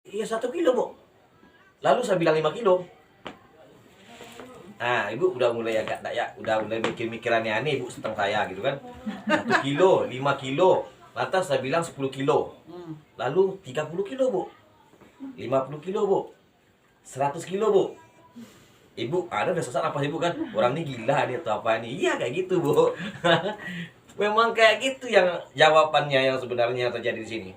Iya 1 kilo bu. Lalu saya bilang 5 kilo. Nah ibu udah mulai agak ya, udah mulai mikir-mikirannya aneh ibu tentang saya gitu kan. 1 kilo, 5 kilo. Lantas saya bilang 10 kilo. Lalu 30 kilo bu. 50 kilo bu. 100 kilo bu. Ibu, ada udah sesat apa ibu kan? Orang ini gila nih atau apa nih? Iya kayak gitu bu. Memang kayak gitu yang jawabannya yang sebenarnya terjadi di sini.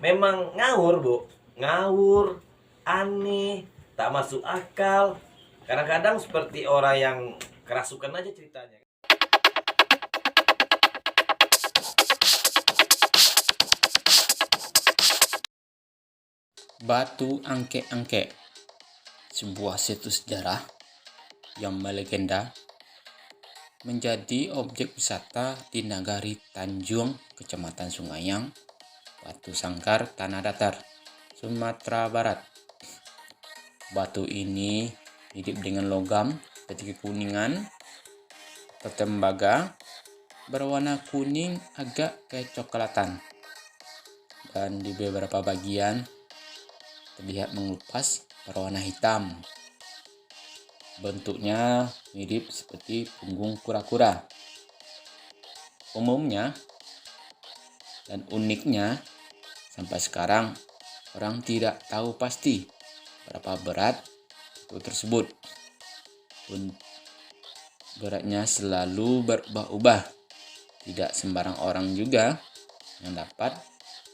Memang ngawur bu, ngawur, aneh, tak masuk akal. Kadang-kadang seperti orang yang kerasukan aja ceritanya. Batu Angke-Angke, sebuah situs sejarah yang melegenda, menjadi objek wisata di Nagari Tanjung, Kecamatan Sungayang, Batu Sangkar, Tanah Datar, Sumatera Barat. Batu ini mirip dengan logam seperti kekuningan atau tembaga, berwarna kuning agak kecoklatan, dan di beberapa bagian terlihat mengelupas berwarna hitam. Bentuknya mirip seperti punggung kura-kura. Umumnya dan uniknya, sampai sekarang orang tidak tahu pasti berapa berat batu tersebut. Beratnya selalu berubah-ubah. Tidak sembarang orang juga yang dapat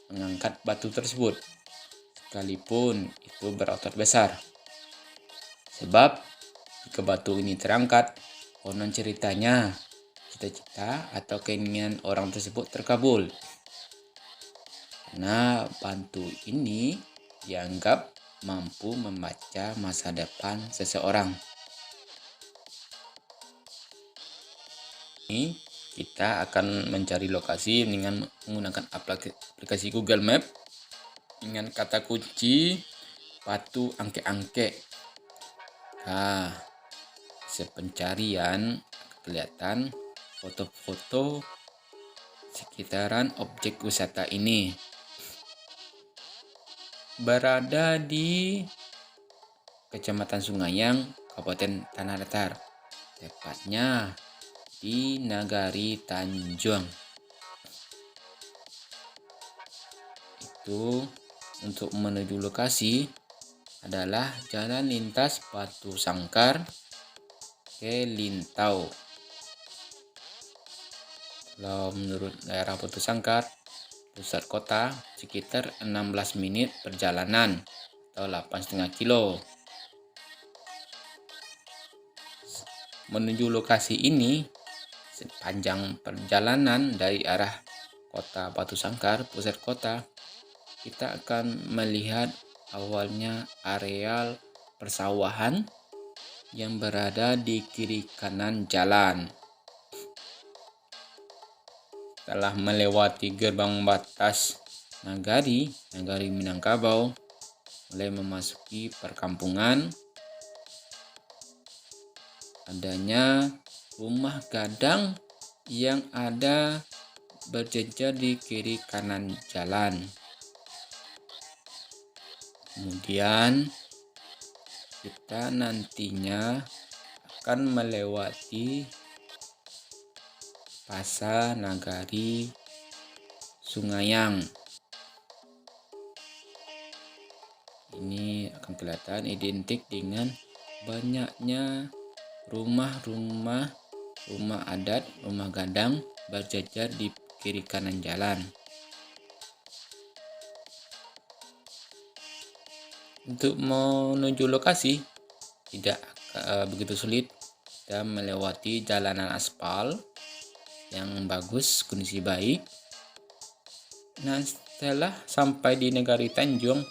mengangkat batu tersebut, sekalipun itu berotot besar. Sebab jika batu ini terangkat, konon ceritanya cita-cita atau keinginan orang tersebut terkabul. Karena batu ini dianggap mampu membaca masa depan seseorang. Ini kita akan mencari lokasi dengan menggunakan aplikasi Google Map dengan kata kunci Batu Angke-Angke. Nah, sepencarian kelihatan foto-foto sekitaran objek wisata ini. Berada di Kecamatan Sungayang, Kabupaten Tanah Datar, tepatnya di Nagari Tanjung. Itu untuk menuju lokasi adalah jalan lintas Batu Sangkar ke Lintau. Kalau menurut daerah Batu Sangkar, pusat kota sekitar 16 menit perjalanan atau 8,5 kilo. Menuju lokasi ini, sepanjang perjalanan dari arah kota Batu Sangkar, pusat kota, kita akan melihat awalnya areal persawahan yang berada di kiri kanan jalan. Setelah melewati gerbang batas Nagari Minangkabau, mulai memasuki perkampungan. Adanya rumah gadang yang ada berjejer di kiri kanan jalan. Kemudian kita nantinya akan melewati Pasar Nagari Sungayang. Ini akan kelihatan identik dengan banyaknya rumah adat, rumah gadang berjejer di kiri kanan jalan. Untuk menuju lokasi tidak begitu sulit. Kita melewati jalanan aspal yang bagus, kondisi baik. Nah, setelah sampai di Nagari Tanjung,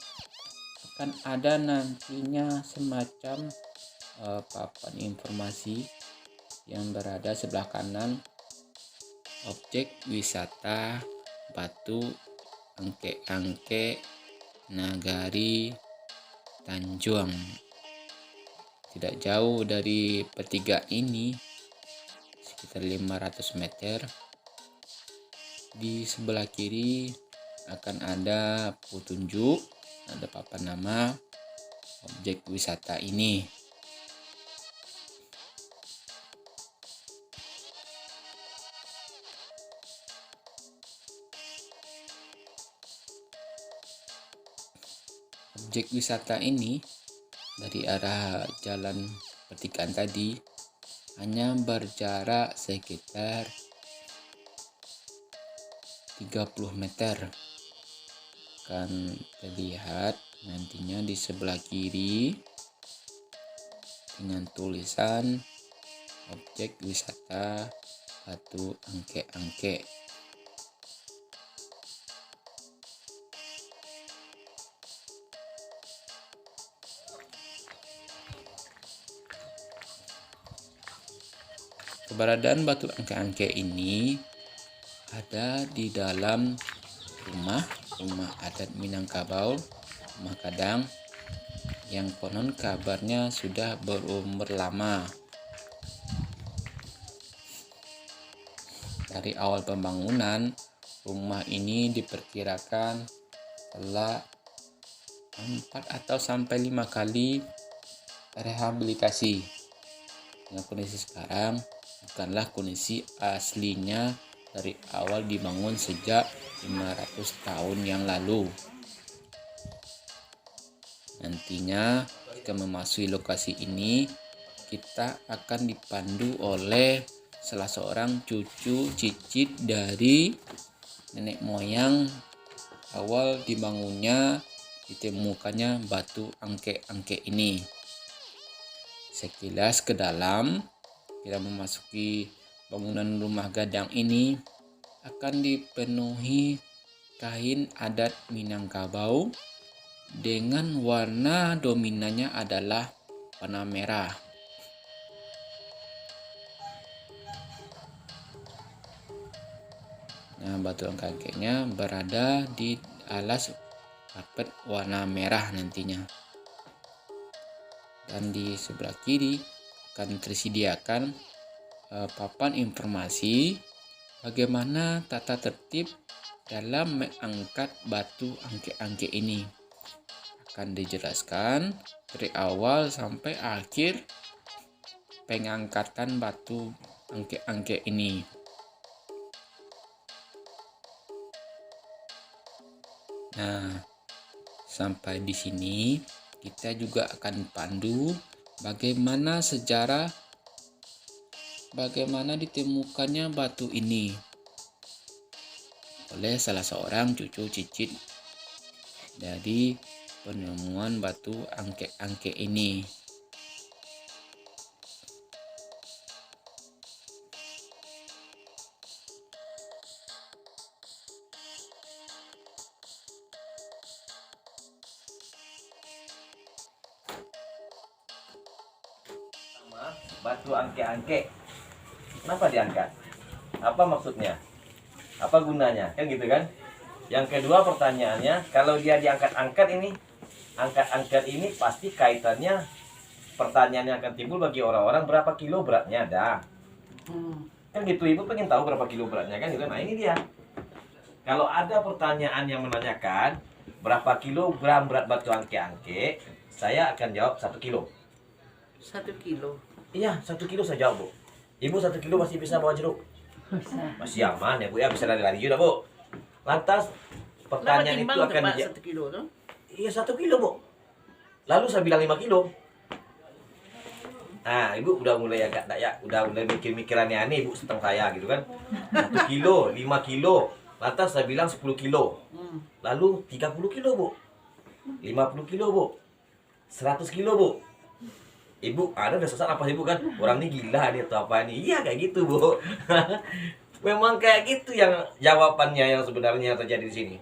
akan ada nantinya semacam papan informasi yang berada sebelah kanan objek wisata Batu Angke-Angke Nagari Tanjung. Tidak jauh dari pertigaan ini, sekitar 500 meter, di sebelah kiri akan ada petunjuk ada papan nama objek wisata ini. Objek wisata ini dari arah jalan pertigaan tadi hanya berjarak sekitar 30 meter. Akan terlihat nantinya di sebelah kiri dengan tulisan objek wisata Batu Angke-Angke. Keberadaan Batu Angke-Angke ini ada di dalam rumah adat Minangkabau, rumah Kadang, yang konon kabarnya sudah berumur lama. Dari awal pembangunan, rumah ini diperkirakan telah 4 atau sampai 5 kali rehabilitasi. Dengan kondisi sekarang bukanlah kondisi aslinya dari awal dibangun sejak 500 tahun yang lalu. Nantinya jika memasuki lokasi ini, kita akan dipandu oleh salah seorang cucu cicit dari nenek moyang awal dibangunnya, ditemukannya Batu Angke-Angke ini. Sekilas ke dalam, kita memasuki bangunan rumah Gadang ini akan dipenuhi kain adat Minangkabau dengan warna dominannya adalah warna merah. Nah, batu angke-angkenya berada di alas karpet warna merah nantinya. Dan di sebelah kiri akan tersediakan papan informasi bagaimana tata tertib dalam mengangkat batu angke-angke ini. Akan dijelaskan dari awal sampai akhir pengangkatan batu angke-angke ini. Nah, sampai di sini kita juga akan pandu bagaimana sejarah, bagaimana ditemukannya batu ini oleh salah seorang cucu cicit dari penemuan batu angke-angke ini. Batu angke-angke, kenapa diangkat? Apa maksudnya? Apa gunanya? Kan gitu kan? Yang kedua pertanyaannya, kalau dia diangkat-angkat ini, angkat-angkat ini pasti kaitannya, pertanyaan yang akan timbul bagi orang-orang, berapa kilo beratnya dah. Kan gitu, ibu pengen tahu berapa kilo beratnya kan gitu. Nah ini dia. Kalau ada pertanyaan yang menanyakan berapa kilogram berat batu angke-angke, saya akan jawab 1 kilo. 1 kilo. Iya, 1 kilo saya jawab, Bu. Ibu 1 kilo masih bisa bawa jeruk? Masih aman ya, Bu ya, bisa lari-lari juga, Bu. Lantas pertanyaan itu akan 1 kilo tuh? Iya, 1 kilo, Bu. Lalu saya bilang 5 kilo. Nah, Ibu udah mulai agak udah mulai mikir-mikirannya aneh, Bu, setengah saya gitu kan. 1 kilo, 5 kilo. Lantas saya bilang 10 kilo. Lalu 30 kilo, Bu. 50 kilo, Bu. 100 kilo, Bu. Ibu, ada sesat apa sih, Bu kan? Orang ini gila nih atau apa nih? Iya kayak gitu, Bu. Memang kayak gitu yang jawabannya yang sebenarnya terjadi di sini.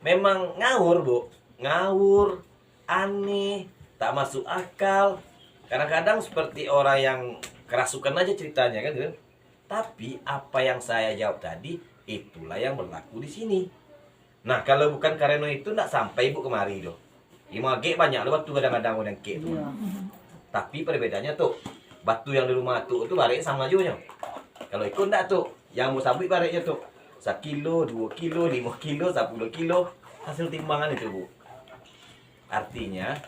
Memang ngawur, Bu. Ngawur, aneh, tak masuk akal. Kadang-kadang seperti orang yang kerasukan aja ceritanya kan, gitu. Tapi apa yang saya jawab tadi, itulah yang berlaku di sini. Nah, kalau bukan karena itu enggak sampai Ibu kemari loh. 5G banyak loh batu kadang-kadang orang G tuh. Tapi perbedaannya tuh, batu yang di rumah tuh itu bareknya sama aja. Kalau ikut enggak tuh, yang mau sabit bareknya tuh 1 kilo, 2 kilo, 5 kilo, 10 kilo, hasil timbangan itu, Bu. Artinya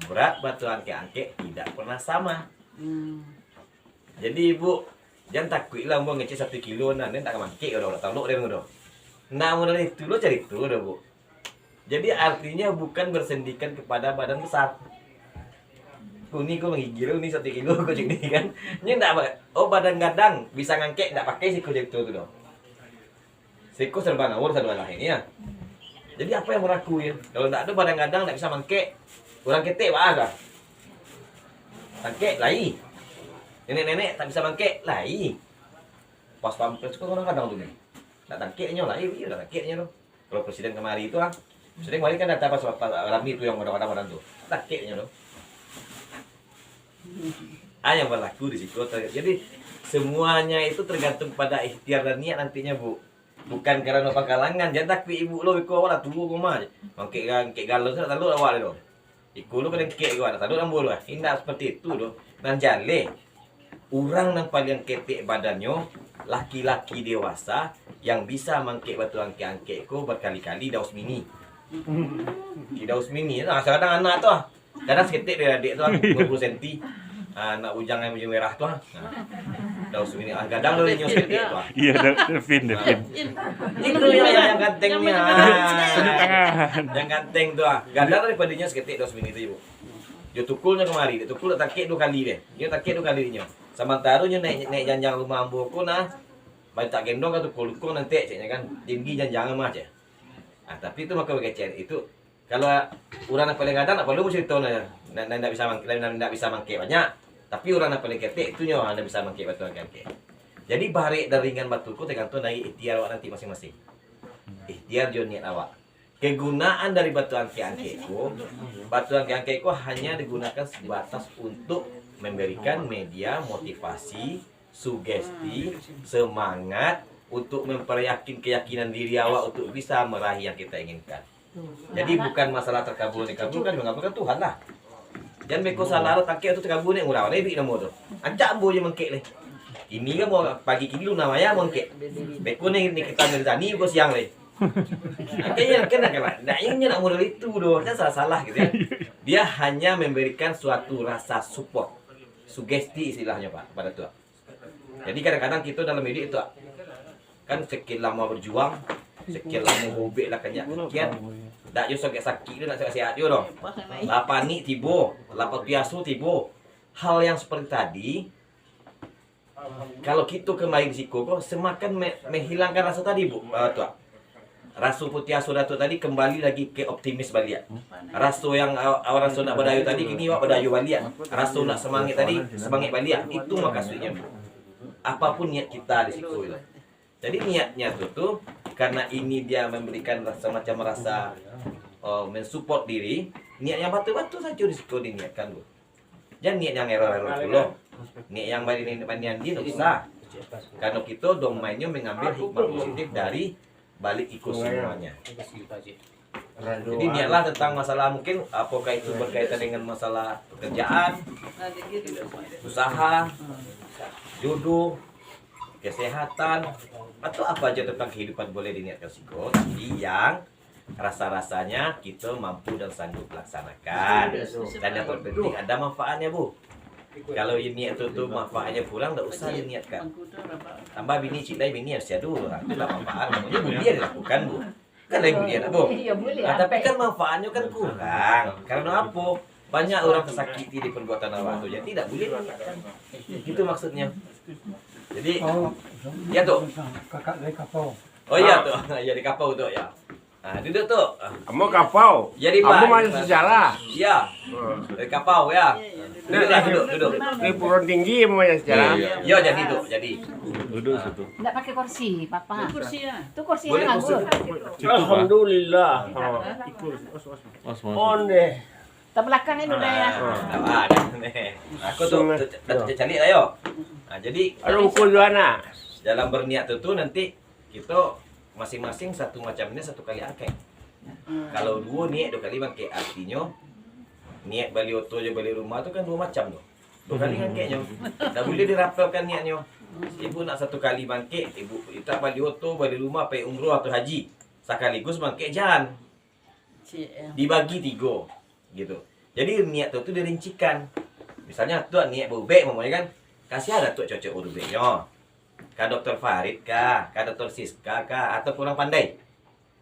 berat batu angke-angke tidak pernah sama. Jadi ibu jangan takut lah mau ngecek 1 kilo nah tak mangke udah tahu dia udah. Nah modal itu lo cari itu udah bu. Jadi artinya bukan bersendikan kepada badan besar. Ini kok menggigil ini 1 kilo kok ini kan. Ini enggak apa. Oh badan gadang bisa ngangkek enggak pakai siku itu dong. Siku serba ngawur serba lain ya. Jadi apa yang meraku ya? Kalau enggak ada badan gadang enggak bisa mangkek. Orang ketek apa? Mangkek lai. Nenek-nenek tak bisa mangkek lai. Pas pampres kok orang kadang tuh nih. Tak tangkeknya lai, iya tak tangkeknya loh. Kalau presiden kemari itu presiden kemarin kan datang pas Rami itu yang orang-orang tuh. Tangkeknya loh. Yang berlaku di situ. Jadi semuanya itu tergantung pada ikhtiar dan niat nantinya bu. Bukan karena pangkalangan. Jangan takut ibu lo ikut awal tunggu rumah. Mangkek galau tak tahu awal lo. Ikut lo kan kek gua tak tahu lambu lo. Indah seperti itu lo. Dan jale orang yang paling ketek badannya laki-laki dewasa yang bisa mangkek batu angke-angke ko berkali-kali daus mini. Di daus mini nah kadang anak tuh. Kadang seketik dia adik tuh 20 cm. Anak ujang yang baju merah tuh. Daus mini. Kadang lo nyos seketik tuh. Iya, Devin. Itu yang gantengnya. Yang ganteng tuh. Kadang daripada nya seketik daus mini itu ibu. Dia tukulnya kemari, dia tukul tak kek 2 kali deh. Dia tak kek 2 kalinya. Sementara nya naik janjang rumah amboku nah. Baik tak gendong kan tukul nanti ceknya kan. Tinggi janjang mah cek. Tapi itu maka kecil itu kalau orang yang paling kadang tak perlu cerita ndak bisa mangke banyak. Tapi orang yang paling ketek itu nyawa anda bisa mangke batu angke. Jadi barik dan ringan batuku tergantung dari ikhtiar awak nanti masing-masing. Ikhtiar jo niat awak. Kegunaan dari batu angke-angkeku, batu angke-angkeku hanya digunakan sebatas untuk memberikan media motivasi, sugesti, semangat untuk memperyakin keyakinan diri awak untuk bisa meraih yang kita inginkan. Jadi bukan masalah dikabulkan mengabulkan Tuhan lah. Jangan beko salah tak itu terkabul ni murah lebih nama tu. Ajak ambo je mengkek leh. Ini kan mau pagi kini lu namanya mengkek. Beko ni kita ngerjani ko siang leh. Kayaknya kan nak ingin nak modal itu doh, kan salah gitu ya. Dia hanya memberikan suatu rasa support, sugesti istilahnya Pak pada tuh. Jadi kadang-kadang kita dalam hidup itu kan sekian lama berjuang, sekian lama hobi lah kan sekian. Tak yo sakit tu nak sehat yo doh. La panik tibo, la piasu tibo. Hal yang seperti tadi kalau kita kembali ke siku kok semakin menghilangkan rasa tadi Bu. Tuh. Rasa putih asuh tu tadi kembali lagi ke optimis balik. Rasa yang awak rasa nak berdayu tadi kini awak berdayu balik. Rasa nak semangat tadi semangat balik. Itu maksudnya. Apapun niat kita di situ itu. Jadi niatnya tu karena ini dia memberikan rasa macam rasa mensupport diri. Niat yang batu-batu saja di situ diniatkan Bu. Jangan niat yang error-error dulu. Niat yang bandingan dia tak usah. Karena kita domainnya mengambil hikmah positif dari balik ikut semuanya. Jadi niatlah tentang masalah mungkin apakah itu berkaitan dengan masalah pekerjaan, usaha, jodoh, kesehatan, atau apa aja tentang kehidupan boleh diniatkan siko. Tapi yang rasa-rasanya kita mampu dan sanggup laksanakan. Dan yang terpenting ada manfaatnya Bu. Kalau ini itu tuh manfaatnya pulang, tak usah diniatkan. Tambah bini cilai bini harus siadu, itulah manfaat. Namanya budian dilakukan Bu. Kan lagi budian Bu. Tapi kan manfaatnya kan kurang. Karena apa? Banyak orang tersakiti di perbuatan awak tu. Jadi tidak boleh diniatkan. Itu maksudnya. Jadi, ya tuh. Kakak dari kapau. Oh iya tuh, ya di kapau tuh ya. Nah, duduk tuh. Kamu kapau. Jadi Kamu Pak. masih sejarah. Iya. Dari kapau ya. Duduk. Ini Purun Tinggi namanya sejarah. Iya, jadi tuh, jadi. Duduk situ. Enggak pakai kursi, Papa. Kursi ya. Itu kursi Boleh yang kursi. nganggur. Alhamdulillah. Oh deh. Tak belakang ini udah ya. Ada nih. Aku tuh cari lah yo. Nah, jadi Aduh ukul Joana. dalam berniat itu nanti kita masing-masing satu macamnya satu kali akeh. Kalau dua niat 2 kali bangke artinya niat beli oto je beli rumah tu kan 2 macam tu. 2 kali bangkenya. Tak boleh dirapelkan niatnya. Ibu nak 1 kali bangke, ibu tak beli oto, beli rumah, pergi umrah atau haji. Sekaligus bangke jalan. Dibagi 3. gitu. Jadi niat tuh dirincikan. Misalnya tuh niat berubek mamanya kan, kasih ada tuh cocok berubeknya. Kak dokter Farid kah, kak dokter Siska kah, atau kurang pandai.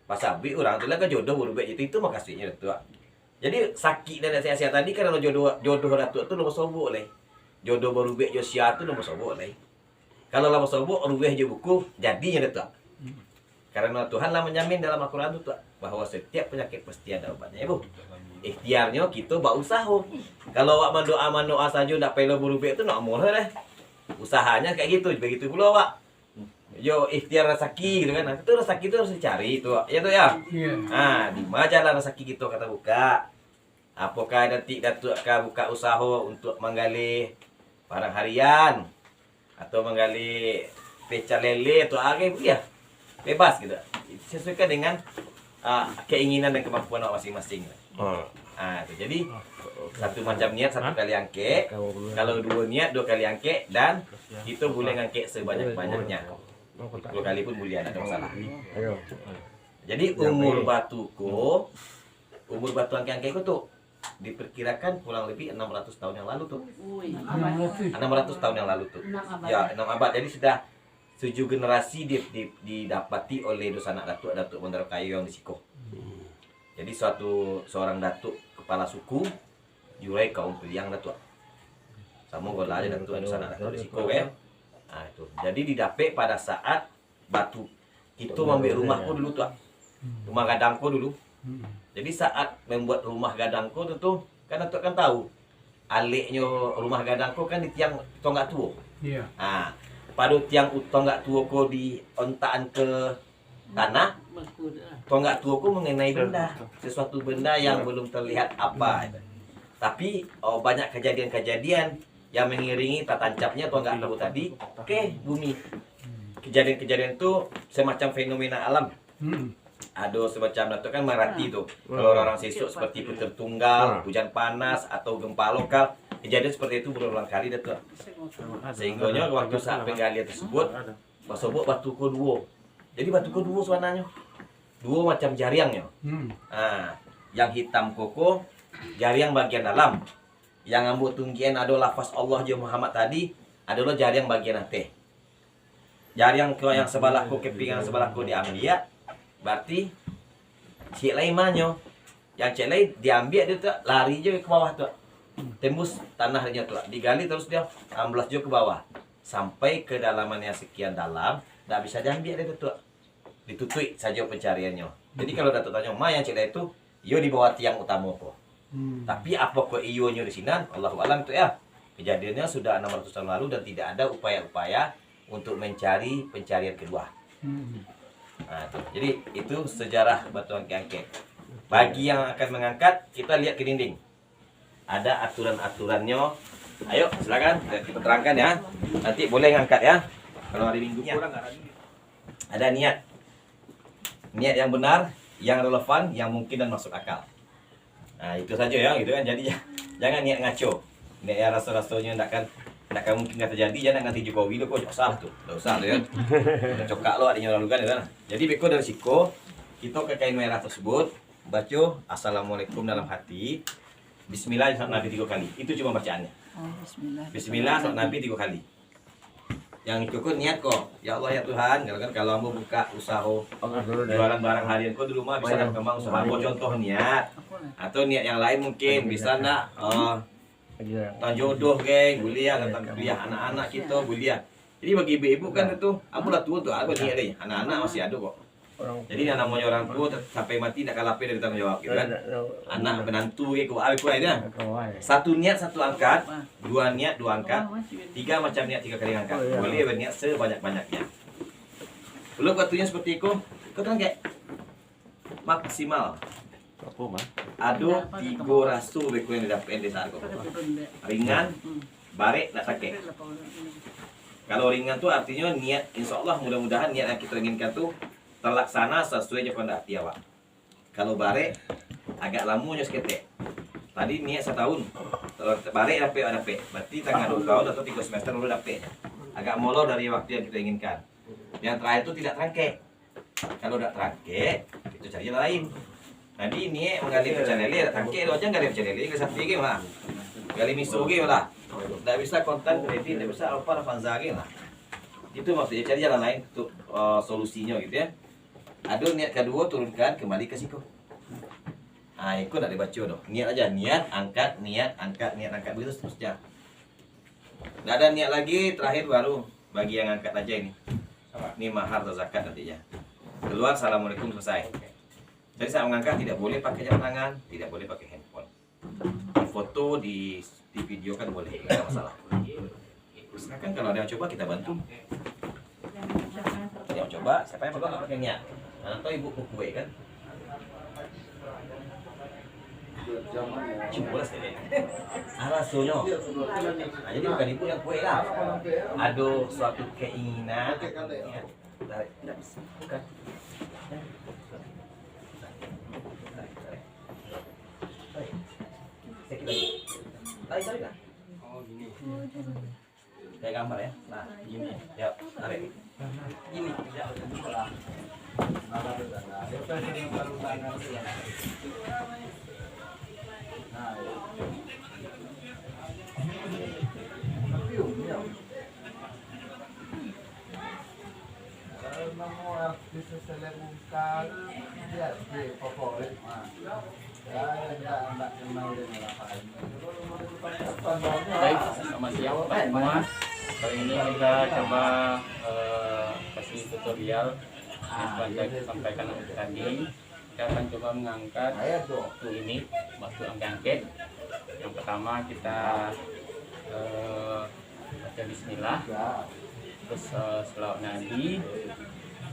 Pas abi orang tu lah kan jodoh berubek itu makasihnya tuh. Jadi sakit dan sehat tadi karena jodoh datuk tu nomor sobok leh. Jodoh berubek Yosia tu nomor sobok leh. Kalau lama sobok rubeh je buku jadinya datuk. Karena Tuhan lah menjamin dalam Al-Quran itu bahwa setiap penyakit pasti ada obatnya, Bu. Ikhtiarnya kita berusaha. Kalau awak mendoa saja tak perlu berubah itu nak murah deh. Usahanya kayak gitu, begitu pula awak. Yo ikhtiar rezeki gitu kan. Nah, itu rezeki itu harus dicari itu. Ya tuh ya. Nah, di mana jalan rezeki kita kata buka? Apakah nanti datuk akan buka usaha untuk menggali barang harian atau menggali pecah lele atau apa ya? Bebas gitu, sesuaikan dengan keinginan dan kemampuan awak masing-masing. Itu jadi satu macam niat satu kali angke, kalau dua niat dua kali angke, dan kita boleh angke sebanyak-banyaknya. 10 kali pun boleh, ada masalah. Jadi umur batu angke-angke itu tuh diperkirakan kurang lebih 600 tahun yang lalu tuh. 600 tahun yang lalu tuh. Ya, 6 abad. Jadi sudah 7 generasi didapati oleh dosa anak datuk Bandar Kayu yang di Sikoh. Jadi seorang datuk kepala suku jurai kaum piliang datuk. Sama gola aja datuk dosa anak datuk di Sikoh ya. Nah itu. Jadi didapet pada saat batu itu ambil rumahku dulu tuh. Rumah gadangku dulu. Jadi saat membuat rumah gadangku tuh kan datuk kan tahu. Aliknya rumah gadangku kan di tiang tonggak tua. Iya. Nah, pada tiang tonggak tua ko di ontaan ke tanah, tonggak tua ko mengenai benda, sesuatu benda yang belum terlihat apa. Tapi banyak kejadian-kejadian yang mengiringi tancapnya tonggak tua tadi ke bumi. Kejadian-kejadian itu semacam fenomena alam. Ada semacam itu kan merati tuh. Kalau orang sesuk seperti putar tunggal, hujan panas atau gempa lokal, kejadian seperti itu berulang kali datuk. Sehingganya waktu saat penggalian tersebut basobok batu kedua. Jadi batu kedua suananya. Dua macam jariangnya. Yang hitam koko, jariang bagian dalam. Yang ambut tunggian ada lafaz Allah je Muhammad tadi adalah jariang bagian atas. Jariang yang sebelahku kepingan sebelahku diambil, berarti cik lain manyo. Yang cik lain diambil dia tu lari je ke bawah tu. Tembus tanahnya tu, digali terus dia amblas je ke bawah sampai kedalaman yang sekian dalam, tak bisa diambil dia tu. Ditutui saja pencariannya. Jadi kalau datuk tanya, "Ma yang cik lain tu, iyo di bawah tiang utama ko." Tapi apa kok iyonya di sini? Allahu alam tu ya. Kejadiannya sudah 600 tahun lalu dan tidak ada upaya-upaya untuk mencari pencarian kedua. Nah, tuh. Jadi itu sejarah batu angke-angke. Bagi yang akan mengangkat, kita lihat ke dinding. Ada aturan-aturannya. Ayo, silakan kita terangkan ya. Nanti boleh ngangkat ya. Kalau hari Minggu kurang ada niat. Niat yang benar, yang relevan, yang mungkin dan masuk akal. Nah, itu saja ya, gitu kan. Jadi jangan niat ngaco. Niat yang rasa-rasanya tidak mungkin nggak terjadi, jangan ganti Jokowi lo kok salah tuh, nggak usah tuh ya. Cokak lo adanya lalu kan ya. Jadi beko dari siko, kita ke kain merah tersebut, baca assalamualaikum dalam hati, Bismillah saat Nabi 3 kali. Itu cuma bacaannya. Bismillah saat Nabi 3 kali. Yang cukup niat kok, ya Allah ya Tuhan, kalau kamu buka usaha jualan barang harian kok di rumah bisa kembang usaha. Contoh niat, atau niat yang lain mungkin bisa nak tentang jodoh geng, kuliah, tentang kuliah anak-anak kita kuliah. Jadi bagi ibu-ibu kan itu, apalah tua tuh, apa niat deh, anak-anak masih ada kok. Jadi yang namanya orang tua sampai mati nak kalah dari tanggung jawab, gitu kan? Anak menantu ke kuat satu niat satu angkat, dua niat dua angkat, tiga macam niat 3 kali angkat. Boleh berniat sebanyak-banyaknya. Belum waktunya seperti itu, kau kan kayak maksimal. Ada 3 rasul beko yang didapat di saat kau. Ringan, barek, nak sakit. Kalau ringan tuh artinya niat, insya Allah mudah-mudahan niat yang kita inginkan tuh terlaksana sesuai je pada hati awak. Kalau barek agak lamunya seketek. Tadi niat 1 tahun. Barek dapat. Berarti tengah 2 tahun atau 3 semester baru dapat. Agak molor dari waktu yang kita inginkan. Yang terakhir itu tidak terangkek. Kalau tidak terangkek, itu cari jalan lain. Nanti ini menggali pecahan lele, tangke itu aja menggali pecahan lele, ke sapi game lah. Gali miso game lah. Tidak bisa konten kredit, tidak bisa apa Avanza game lah. Itu maksudnya cari jalan lain untuk solusinya gitu ya. Ada niat kedua turunkan kembali ke siku. Ah, itu tidak dibaca dong. Niat aja, niat angkat, begitu seterusnya. Tidak ada niat lagi, terakhir baru bagi yang angkat aja ini. Ini mahar atau zakat nantinya. Keluar, assalamualaikum, selesai. Jadi saat mengangkat tidak boleh pakai jam tangan, tidak boleh pakai handphone. Di foto, di video kan boleh, tidak ada masalah. Silakan kalau ada yang coba kita bantu. Yang coba, siapa yang pegang nggak pakai niat? Atau ibu kue kan? Coba sekali. Alasannya. Nah, jadi bukan ibu yang kue lah. Ada suatu keinginan. Ya, tidak bisa. Bukan. Tarik lah. Oh gini. Kayak gambar ya. Nah, gini. Ya, tarik. Gini. Ya. Baik, selamat siang semua. Kali ini kita coba kasih tutorial yang saya sampaikan tadi. Kita akan coba mengangkat batu ini, batu angke-angke. Yang pertama kita baca Bismillah, terus selawat Nabi,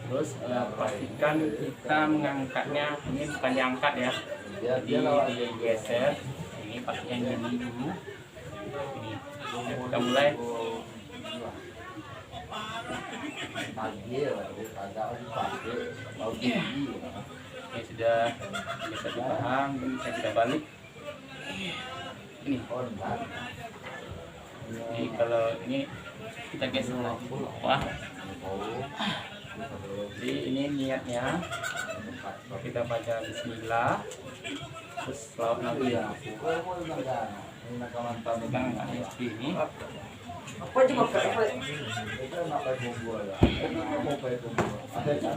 terus pastikan kita mengangkatnya, ini bukan diangkat ya, jadi digeser. Ini pastikan ini dulu. Ini kita mulai. Ini sudah bisa dipaham, ini saya sudah balik. Ini. Jadi kalau ini kita geser lagi ke bawah. Jadi ini niatnya kita baca Bismillah, terus selawat Nabi. Pegang ini. Apa aja mau pakai?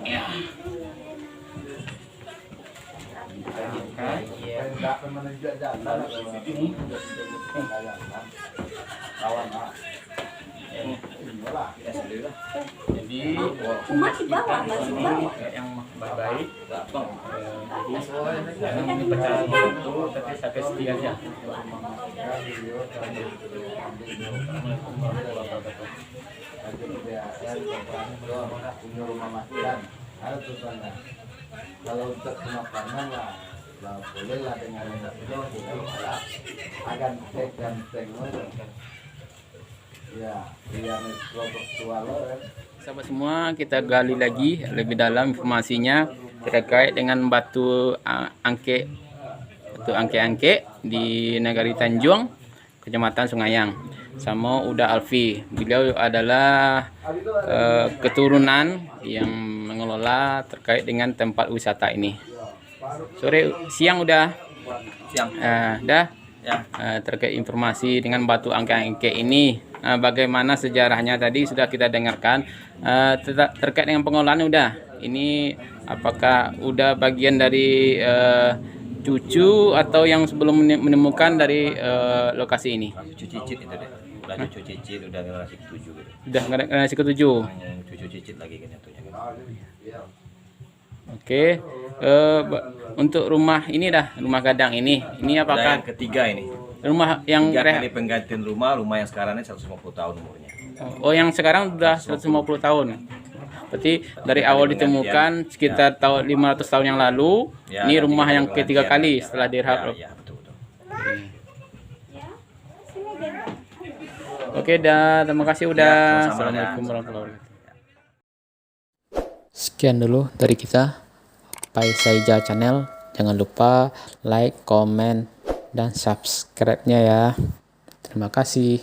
Ya. Jadi masih bawah yang baik. Jadi jangan dipecahin itu, tapi sampai setia aja. Assalamualaikum warahmatullahi wabarakatuh. Kalau untuk makanan lah boleh lah dengan itu akan ganteng ya yang kelompok tua lo kan. Sahabat semua, kita gali lagi lebih dalam informasinya terkait dengan batu angke di Negari Tanjung, Kecamatan Sungayang. Sama Uda Alfi, beliau adalah keturunan yang mengelola terkait dengan tempat wisata ini. Siang udah Ya. Terkait informasi dengan batu angke-angke ini, bagaimana sejarahnya tadi sudah kita dengarkan. Terkait dengan pengelolaan udah, ini apakah udah bagian dari cucu atau yang sebelum menemukan dari lokasi ini? Cucu cicit itu deh. Udah cucu cicit, udah generasi ke-7 gitu. Udah generasi ke-7. Cucu cicit lagi kan nyatunya kan. Oke. Untuk rumah ini rumah gadang ini Udah apakah yang ketiga ini. rumah yang 3 kali penggantian rumah yang sekarang ini 150 tahun umurnya. Oh, yang sekarang sudah 150 tahun. Berarti dari awal ditemukan sekitar tahun 500 tahun yang lalu. Ya, Ini dan rumah yang tiga ketiga penggantian. kali setelah direhab. Ya, betul. Oke, dah. Terima kasih udah. Ya, sama-sama, Assalamualaikum dah. warahmatullahi wabarakatuh. Sekian dulu dari kita, Pai Saija Channel. Jangan lupa like, komen, dan subscribe-nya ya. Terima kasih.